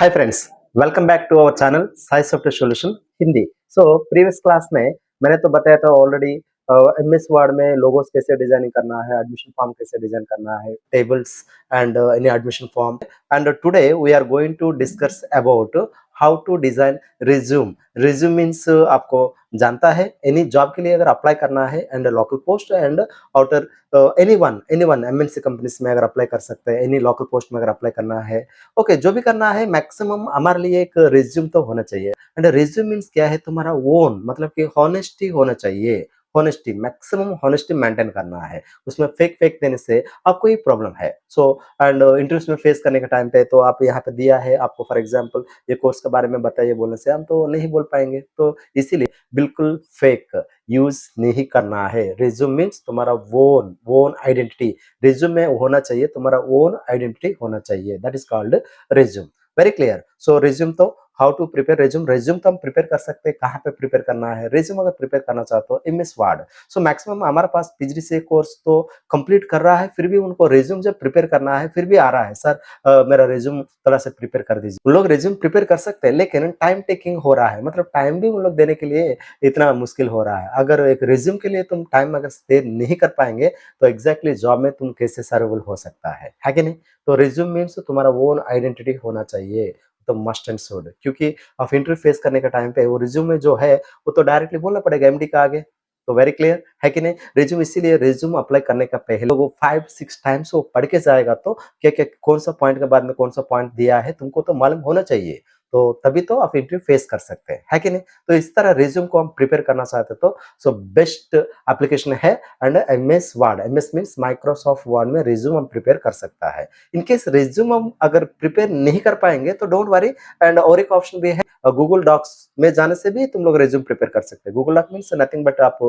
Hi friends, welcome back to our channel Sai software solution Hindi. Previous class में मैंने तो बताया था ऑलरेडी एमएस वर्ड में लोगोस कैसे डिजाइनिंग करना है, एडमिशन फॉर्म कैसे डिजाइन करना है, tables and any admission form. And today we are going to discuss about how to design resume. Resume means आपको जानता है एनी जॉब के लिए अगर अप्लाई करना है and local post and outer any one MNC companies में अगर अप्लाई कर सकते हैं, एनी लोकल पोस्ट में अगर अप्लाई करना है, ओके जो भी करना है मैक्सिमम हमारे लिए एक रिज्यूम तो होना चाहिए। एंड रिज्यूम मीन्स क्या है, तुम्हारा ओन मतलब कि हॉनेस्टी होना चाहिए। हॉनेस्टी, मैक्सिमम हॉनेस्टी मेंटेन करना है, उसमें फेक फेक देने से आपको ही प्रॉब्लम है। एंड इंटरव्यूज में फेस करने के टाइम पे तो आप यहाँ पे दिया है, आपको फॉर एग्जांपल ये कोर्स के बारे में बताइए बोलने से हम तो नहीं बोल पाएंगे, तो इसीलिए बिल्कुल फेक यूज नहीं करना है। रिज्यूम मीन्स तुम्हारा ओन ओन आइडेंटिटी रिज्यूम में होना चाहिए, तुम्हारा ओन आइडेंटिटी होना चाहिए, that is called resume. Very clear. Resume तो how to prepare resume. Resume तो हम प्रिपेयर कर सकते हैं, कहाँ पे प्रिपेयर करना है रिज्यूम अगर प्रिपेयर करना चाहते हो एमएस वर्ड। मैक्सिमम हमारे पास पीजी से कोर्स तो कंप्लीट कर रहा है, फिर भी उनको रिज्यूम जब प्रिपेयर करना है फिर भी आ रहा है सर मेरा रिज्यूम थोड़ा सा प्रिपेयर कर दीजिए। उन लोग रिज्यूम प्रिपेयर कर सकते हैं लेकिन टाइम टेकिंग हो रहा है, मतलब टाइम भी उन लोग देने के लिए इतना मुश्किल हो रहा है। अगर एक रिज्यूम के लिए तुम टाइम अगर स्टे नहीं कर पाएंगे तो एग्जैक्टली जॉब में तुम कैसे सर्वाइवल हो सकता है कि नहीं। तो रिज्यूम मीन्स तुम्हारा ओन आइडेंटिटी होना चाहिए, तो मस्ट एंड शुड, क्योंकि आप इंटरव्यू फेस करने के टाइम पे वो रिज्यूम में जो है वो तो डायरेक्टली बोलना पड़ेगा एमडी का आगे। तो वेरी क्लियर है कि नहीं। रिज्यूम इसीलिए रिज्यूम अप्लाई करने का पहले वो 5-6 टाइम्स वो पढ़ के जाएगा, तो क्या क्या कौन सा पॉइंट के बाद में कौन सा पॉइंट दिया है तुमको तो मालूम होना चाहिए, तो तभी तो आप इंटरव्यू फेस कर सकते हैं, है कि नहीं। तो इस तरह रिज्यूम को हम प्रिपेयर करना चाहते तो बेस्ट एप्लीकेशन है and MS word. MS means Microsoft word में रिज्यूम हम प्रिपेयर कर सकता है। इनकेस रिज्यूम हम अगर प्रिपेयर नहीं कर पाएंगे तो डोंट वरी, एंड और एक ऑप्शन भी है, गूगल डॉक्स में जाने से भी तुम लोग रिज्यूम प्रिपेयर कर सकते हैं। Google doc means nothing but आप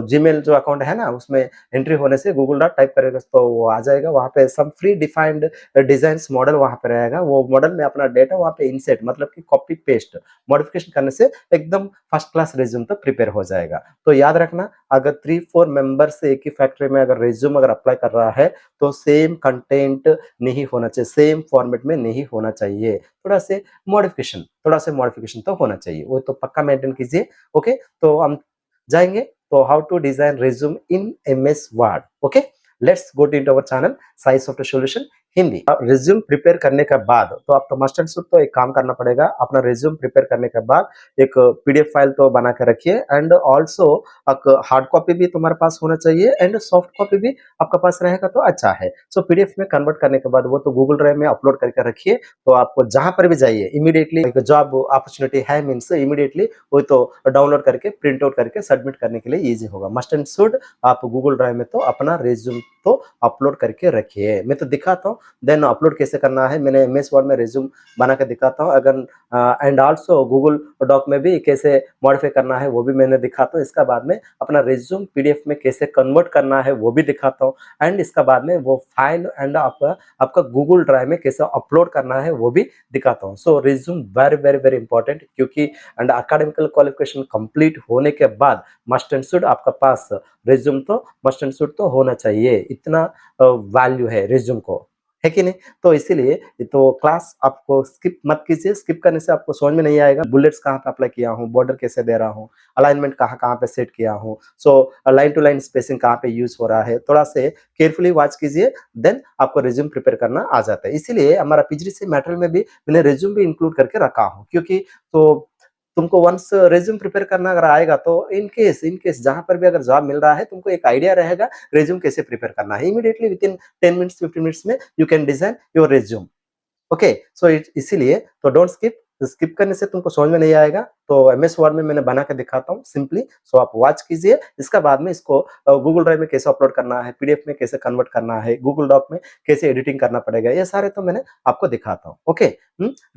जीमेल जो अकाउंट है ना उसमें एंट्री होने से गूगल डॉक टाइप करेगा तो वो आ जाएगा, वहाँ पे some free defined designs model वहाँ पे रहेगा, वो मॉडल में अपना डेटा वहाँ पे इंसर्ट मतलब कि कॉपी पेस्ट मॉडिफिकेशन करने से एकदम फर्स्ट क्लास रिज्यूम तो प्रिपेयर हो जाएगा। तो याद रखना, अगर 3-4 मेंबर से एक ही फैक्ट्री में अगर रिज्यूम अगर अप्लाई कर रहा है तो सेम कंटेंट नहीं होना चाहिए, सेम फॉर्मेट में नहीं होना चाहिए, थोड़ा से मॉडिफिकेशन तो होना चाहिए, वो तो पक्का मेंटेन कीजिए। ओके, तो हम जाएंगे तो how to design resume in MS Word. Okay, let's go to our channel Sai software solution Hindi. Resume prepare करने के बाद तो आपको मस्ट एंड शुड तो एक काम करना पड़ेगा, अपना रिज्यूम प्रिपेयर करने के बाद एक पीडीएफ फाइल तो बना के रखिए, एंड ऑल्सो एक हार्ड कॉपी भी तुम्हारे पास होना चाहिए एंड सॉफ्ट कॉपी भी आपका पास रहेगा तो अच्छा है। पीडीएफ में कन्वर्ट करने के बाद वो तो गूगल ड्राइव में अपलोड करके रखिए, तो आपको जहां पर भी जाइए इमीडिएटली एक जॉब अपॉर्चुनिटी है मीन्स इमीडिएटली वो तो डाउनलोड करके प्रिंट आउट करके सबमिट करने के लिए इजी होगा। मस्ट एंड शुड आप गूगल ड्राइव में तो अपना रिज्यूम तो अपलोड करके रखिए। मैं तो दिखाता हूँ देन अपलोड कैसे करना है, मैंने एमएस वर्ड में रिज्यूम बना के दिखाता हूँ, अगर एंड आल्सो गूगल डॉक में भी कैसे मॉडिफाई करना है वो भी मैंने दिखाता हूँ। इसका बाद में अपना रिज्यूम पीडीएफ में कैसे कन्वर्ट करना है वो भी दिखाता हूँ, एंड इसका बाद में वो फाइल एंड आपका गूगल ड्राइव में कैसे अपलोड करना है वो भी दिखाता हूँ। Resume very very very important, क्योंकि एंड अकेडमिकल क्वालिफिकेशन कंप्लीट होने के बाद मस्ट एंड शुड आपका पास रिज्यूम तो मस्ट एंड शुड तो होना चाहिए, इतना वैल्यू है रिज्यूम को, है कि नहीं। तो इसीलिए तो क्लास आपको स्किप मत कीजिए, स्किप करने से आपको समझ में नहीं आएगा बुलेट्स कहाँ पे अप्लाई किया हूँ, बॉर्डर कैसे दे रहा हूँ, अलाइनमेंट कहाँ कहाँ पे सेट किया हूँ, लाइन टू लाइन स्पेसिंग कहाँ पे यूज हो रहा है, थोड़ा से केयरफुली वॉच कीजिए, देन आपको रिज्यूम प्रिपेयर करना आ जाता है। इसीलिए हमारा पिछड़ी से मैटेरियल में भी मैंने रिज्यूम भी इंक्लूड करके रखा हूँ, क्योंकि तो तुमको वंस रिज्यूम प्रिपेयर करना अगर आएगा तो इन केस जहां पर भी अगर जॉब मिल रहा है तुमको एक आइडिया रहेगा रिज्यूम कैसे प्रिपेयर करना है। Immediately within 10 minutes 15 minutes में you can design your resume. Okay, इसीलिए तो डोंट स्किप, स्किप करने से तुमको समझ में नहीं आएगा। तो एमएस वर्ड में मैंने बना के दिखाता हूँ सिंपली, आप वॉच कीजिए। इसका बाद में इसको गूगल ड्राइव में कैसे अपलोड करना है, पीडीएफ में कैसे कन्वर्ट करना है, गूगल डॉक में कैसे एडिटिंग करना पड़ेगा, ये सारे तो मैंने आपको दिखाता हूँ। ओके,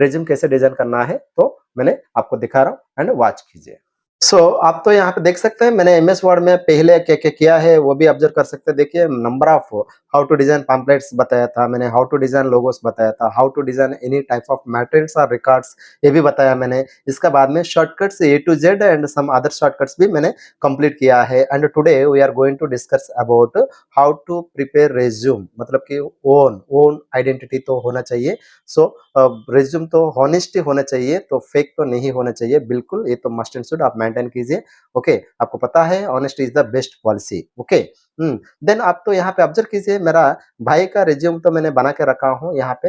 रिज्यूम कैसे डिजाइन करना है तो मैंने आपको दिखा रहा हूँ, एंड वॉच कीजिए। सो आप तो यहाँ पे देख सकते हैं मैंने एमएस वर्ड में पहले क्या-क्या किया है वो भी ऑब्जर्व कर सकते हैं। देखिए number of how to design pamphlets बताया था मैंने, हाउ टू डिज़ाइन लोगोस बताया था, how to design any type of matrix और रिकॉर्ड्स ये भी बताया मैंने। इसके बाद में shortcuts A to Z and some other shortcuts भी मैंने कंप्लीट किया है। And today we are going to discuss about how to prepare resume मतलब कि ओन आइडेंटिटी तो होना चाहिए। सो रिज्यूम तो हॉनेस्टी होना चाहिए, तो फेक तो नहीं होना चाहिए बिल्कुल, ये तो मस्ट एंड शुड आप मेंटेन कीजिए। ओके, आपको पता है honesty is the best policy. Okay, then आप तो यहाँ पे ऑब्जर्व कीजिए मेरा भाई का रिज्यूम तो मैंने बना के रखा हूँ यहाँ पे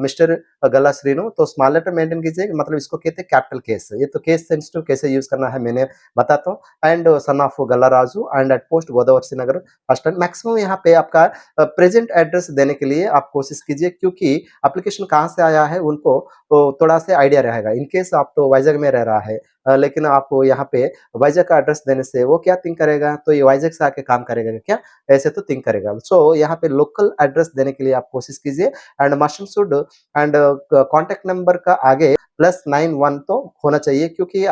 मिस्टर गल्ला श्रीनु, तो स्मॉल लेटर मेंटेन कीजिए मतलब इसको कहते हैं कैपिटल केस। ये तो केस सेंसिटिव कैसे यूज़ करना है मैंने बताता हूँ। And son of Galla Raju and at post Godavari Srinagar first time maximum यहाँ पे आपका प्रेजेंट एड्रेस देने के लिए आप कोशिश कीजिए क्योंकि एप्लीकेशन कहाँ से आया है उनको तो थोड़ा-सा आइडिया रहेगा। इन केस आप तो वाइज़ाग में रह रहा है लेकिन आप यहाँ पे वाइज़ाग का एड्रेस देने से वो क्या थिंक करेगा, तो ये वाइज़ाग से आके काम करेगा क्या? ऐसे तो थिंक करेगा। सो यहाँ पे लोकल एड्रेस देने के लिए आप कोशिश कीजिए and must and should and contact number का आगे +91 तो होना चाहिए क्योंकि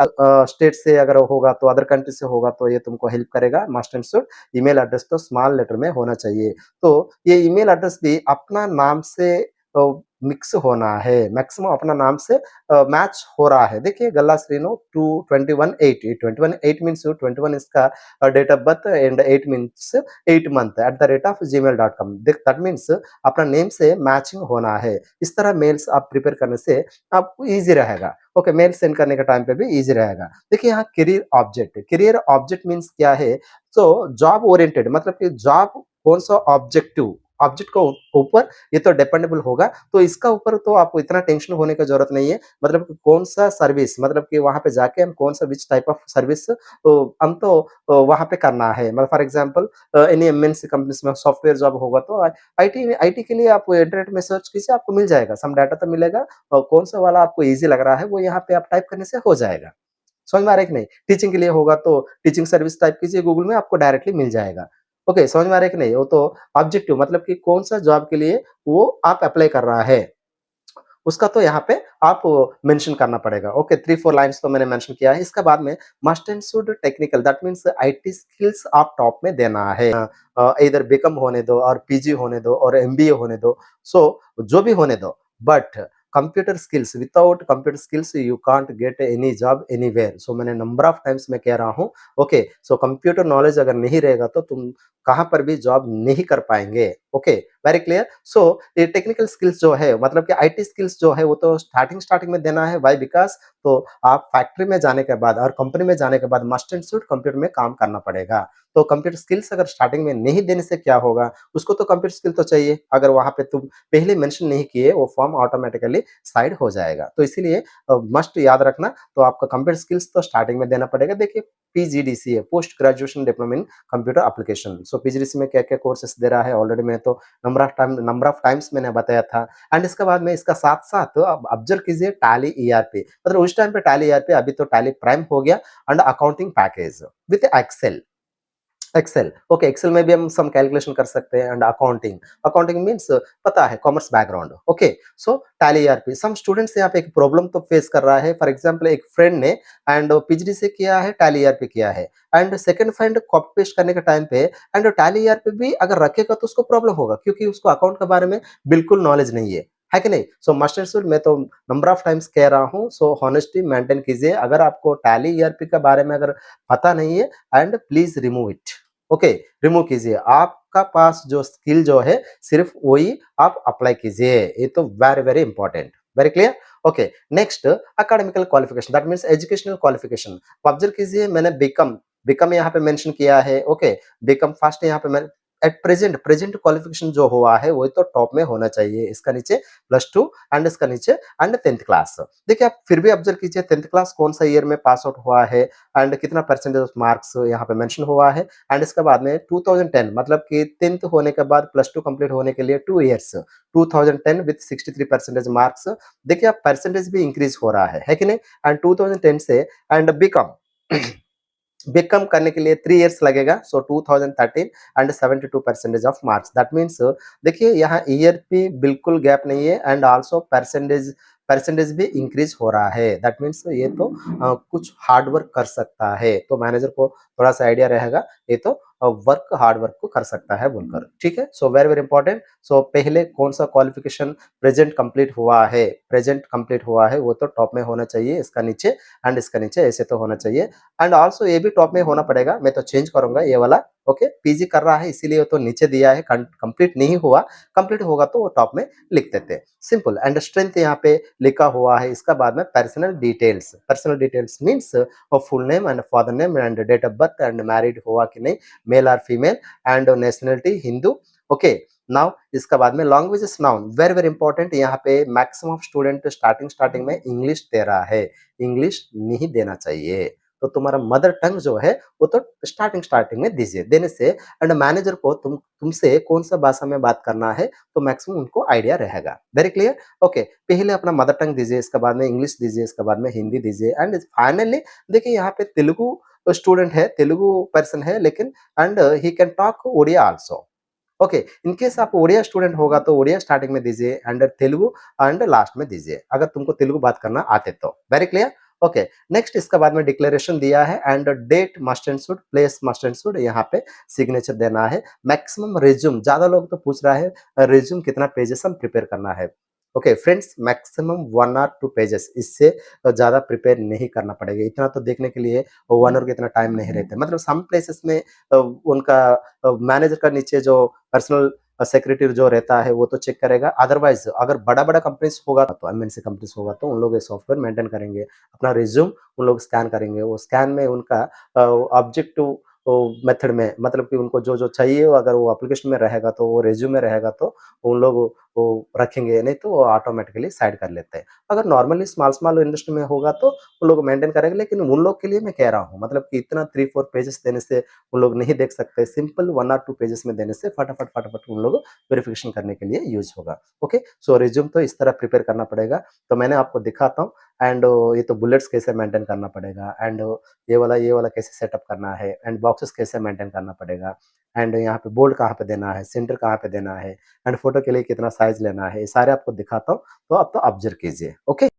स्टेट से अगर होगा तो अदर कंट्री से होगा तो ये तुमको हेल्प करेगा। Must and should email address तो स्मॉल लेटर में होना चाहिए। तो ये ईमेल एड्रेस भी अपना नाम से मिक्स होना है, मैक्सिमम अपना नाम से मैच हो रहा है। देखिए गल्ला श्रीनु 221/8 ये 21/8 मीन्स 21 इसका date of birth and 8 means 8 month @gmail.com that means अपना नेम से मैचिंग होना है। इस तरह मेल्स आप प्रिपेयर करने से आपको ईज़ी रहेगा। ओके, मेल सेंड करने के टाइम पे भी ईज़ी रहेगा। देखिए यहाँ करियर ऑब्जेक्ट मीन्स क्या है? सो जॉब ओरिएंटेड मतलब कि जॉब कौन-सा ऑब्जेक्टिव ऑब्जेक्ट को ऊपर ये तो डिपेंडेबल होगा, तो इसका ऊपर तो आपको इतना टेंशन होने की ज़रूरत नहीं है। मतलब कि कौन-सा सर्विस मतलब कि वहाँ पे जाके हम कौन-सा विच टाइप ऑफ सर्विस हम तो वहाँ पे करना है। मतलब for example any MNC companies में सॉफ्टवेयर जॉब होगा तो आईटी आईटी के लिए आप इंटरनेट में सर्च कीजिए आपको मिल जाएगा, सम डाटा तो मिलेगा और कौन-सा वाला आपको ईज़ी लग रहा है वो यहाँ पे आप टाइप करने से हो जाएगा। समझ में आ रहा है कि नहीं? टीचिंग के लिए होगा तो टीचिंग सर्विस टाइप कीजिए गूगल में आपको डायरेक्टली मिल जाएगा। ओके, समझ में आ रहा है कि नहीं? वो तो ऑब्जेक्टिव मतलब कि कौन-सा जॉब के लिए वो आप अप्लाई कर रहा है, उसका तो यहाँ पे आप मेंशन करना पड़ेगा। ओके, 3-4 लाइन्स तो मैंने मेंशन किया है। इसके बाद में must and should technical that means IT skills आप टॉप में देना है। इधर बीकॉम होने दो और पीजी होने दो और एमबीए होने दो, सो जो भी होने दो but computer skills without computer skills you can't get any job anywhere. So मैंने नंबर ऑफ टाइम्स मैं कह रहा हूँ। ओके, सो कंप्यूटर नॉलेज अगर नहीं रहेगा तो तुम कहाँ पर भी जॉब नहीं कर पाएँगे। Okay, very clear? सो ये टेक्निकल स्किल्स जो है मतलब कि आईटी स्किल्स जो है वो तो स्टार्टिंग में देना है। व्हाई? बिकॉज़ तो आप फैक्ट्री में जाने के बाद और कंपनी में जाने के बाद मस्ट एंड शुड कंप्यूटर में काम करना पड़ेगा। तो कंप्यूटर स्किल्स अगर स्टार्टिंग में नहीं देने से क्या होगा? उसको तो कंप्यूटर स्किल तो चाहिए। अगर वहाँ पे तुम पहले मेंशन नहीं किए वो फॉर्म ऑटोमैटिकली साइड हो जाएगा। तो इसीलिए मस्ट याद रखना तो आपका कंप्यूटर स्किल्स तो स्टार्टिंग में देना पड़ेगा। देखिए PGDCA post graduation diploma in computer application. So PGDC में क्या-क्या कोर्सेस दे रहा है ऑलरेडी मैं तो नंबर ऑफ टाइम्स मैंने बताया था। एंड इसके बाद में इसका साथ-साथ अब ऑब्जर्व कीजिए टैली ईआरपी मतलब उस टाइम पे टैली ईआरपी अभी तो टैली प्राइम हो गया and accounting package with Excel. Excel okay, Excel में भी हम सम कैलकुलेशन कर सकते हैं एंड अकाउंटिंग अकाउंटिंग मीन्स पता है कॉमर्स बैकग्राउंड। ओके, सो टैली ईआरपी सम स्टूडेंट्स यहाँ पे एक प्रॉब्लम तो फेस कर रहा है। फॉर एग्जांपल एक फ्रेंड ने एंड पीएचडी से किया है टैली ईआरपी किया है and second friend copy paste करने के टाइम पे एंड टैली ईआरपी भी अगर रखेगा तो उसको प्रॉब्लम होगा क्योंकि उसको अकाउंट के बारे में बिल्कुल नॉलेज नहीं है कि नहीं? सो मस्ट एंड शुड मैं तो नंबर ऑफ टाइम्स कह रहा हूँ। सो हॉनेस्टी मेंटेन कीजिए। अगर आपको टैली ईआरपी के बारे में अगर पता नहीं है and please remove it. Okay, remove कीजिए। आपका पास जो स्किल जो है सिर्फ वही आप अप्लाई कीजिए। ये तो very very important. Very clear? Okay, next academical qualification that means educational qualification. Observe कीजिए मैंने बीकॉम बीकॉम यहाँ पे मेंशन किया है। ओके, बीकॉम फर्स्ट यहाँ पे मैं एट प्रेजेंट प्रेजेंट क्वालिफिकेशन जो हुआ है वो तो टॉप में होना चाहिए। इसका नीचे +2 एंड इसका नीचे एंड 10th क्लास। देखिए आप फिर भी ऑब्जर्व कीजिए 10th क्लास कौन सा ईयर में पास आउट हुआ है एंड कितना परसेंटेज ऑफ मार्क्स यहाँ पे मेंशन हुआ है एंड इसके बाद में 2010 मतलब कि 10th होने के बाद +2 कंप्लीट होने के लिए 2 इयर्स 2010 विथ 63 परसेंटेज मार्क्स। देखिए आप परसेंटेज भी इंक्रीज हो रहा है कि नहीं? एंड 2010 से एंड बीकॉम बीकॉम करने के लिए 3 इयर्स लगेगा। सो 2013 and 72 percentage of marks that means देखिए यहाँ ईयर पे बिल्कुल गैप नहीं है एंड आल्सो परसेंटेज परसेंटेज भी इंक्रीज हो रहा है, दैट मीन्स ये तो कुछ हार्ड वर्क कर सकता है, तो मैनेजर को थोड़ा सा आइडिया रहेगा ये तो वर्क हार्ड वर्क को कर सकता है बोलकर, ठीक है। So very very important. So पहले कौन सा क्वालिफिकेशन प्रेजेंट कंप्लीट हुआ है वो तो टॉप में होना चाहिए, इसका नीचे एंड इसका नीचे ऐसे तो होना चाहिए, एंड ऑल्सो ये भी टॉप में होना पड़ेगा, मैं तो चेंज करूंगा ये वाला। ओके, पीजी कर रहा है इसीलिए वो तो नीचे दिया है, कंप्लीट नहीं हुआ, कंप्लीट होगा तो वो टॉप में लिख देते हैं, सिंपल। एंड स्ट्रेंथ यहाँ पे लिखा हुआ है, इसका बाद में personal details means full name and father name and date of birth and married हुआ कि नहीं, मेल और female, and nationality Hindu. Okay, now इसका बाद में languages known, very very important. यहाँ पे मैक्सिमम स्टूडेंट स्टार्टिंग में इंग्लिश दे रहा है, इंग्लिश नहीं देना चाहिए, तो तुम्हारा मदर टंग जो है वो तो स्टार्टिंग में दीजिए, देने से एंड मैनेजर को तुमसे कौन सा भाषा में बात करना है तो मैक्सिमम उनको आइडिया रहेगा, वेरी क्लियर। ओके, पहले अपना मदर टंग दीजिए, इसके बाद में इंग्लिश दीजिए, इसके बाद में हिंदी दीजिए, एंड फाइनली देखिए यहाँ पे तेलुगु स्टूडेंट है, तेलुगु पर्सन है, लेकिन and he can talk Odia also. Okay, in case आप ओडिया स्टूडेंट होगा तो ओडिया स्टार्टिंग में दीजिए एंड तेलुगु एंड लास्ट में दीजिए, अगर तुमको तेलुगु बात करना आते तो, वेरी क्लियर। ओके, नेक्स्ट इसका बाद में डिक्लेरेशन दिया है and date must and should, place must and should, यहाँ पे सिग्नेचर देना है। मैक्सिमम रिज्यूम, ज्यादा लोग तो पूछ रहा है रिज्यूम कितना पेजेस हम प्रिपेयर करना है। ओके फ्रेंड्स, मैक्सिमम 1 और 2 पेजेस, इससे ज्यादा प्रिपेयर नहीं करना पड़ेगा, इतना तो देखने के लिए 1 और कितना टाइम नहीं रहता, मतलब सम प्लेसेस में उनका मैनेजर का नीचे जो पर्सनल सेक्रेटरी जो रहता है वो तो चेक करेगा, अदरवाइज अगर बड़ा बड़ा कंपनीज होगा तो एमएनसी कंपनीज होगा तो उन लोग ये सॉफ्टवेयर मेंटेन करेंगे, अपना रिज्यूम उन लोग स्कैन करेंगे, वो स्कैन में उनका ऑब्जेक्टिव मेथड में, मतलब कि उनको जो जो चाहिए वो अगर वो एप्लीकेशन में रहेगा तो वो रिज्यूम में रहेगा तो उन लोग वो रखेंगे, नहीं तो वो ऑटोमेटिकली साइड कर लेते हैं। अगर नॉर्मली स्मॉल स्मॉल इंडस्ट्री में होगा तो उन लोग मेंटेन करेंगे, लेकिन उन लोग के लिए मैं कह रहा हूँ, मतलब कि इतना 3-4 पेजेस देने से उन लोग नहीं देख सकते, सिंपल 1 और 2 पेजेस में देने से फटाफट फटाफट उन लोग वेरिफिकेशन करने के लिए यूज होगा। ओके, सो रिज्यूम तो इस तरह प्रिपेयर करना पड़ेगा, तो मैंने आपको दिखाता हूँ। एंड ये तो बुलेट्स कैसे मेंटेन करना पड़ेगा, एंड ये वाला कैसे सेटअप करना है, एंड बॉक्सेस कैसे मेंटेन करना पड़ेगा, एंड यहाँ पे बोल्ड कहाँ पे देना है, सेंटर कहाँ पे देना है, एंड फोटो के लिए कितना साइज लेना है, ये सारे आपको दिखाता हूँ, तो आप तो ऑब्जर्व कीजिए। ओके।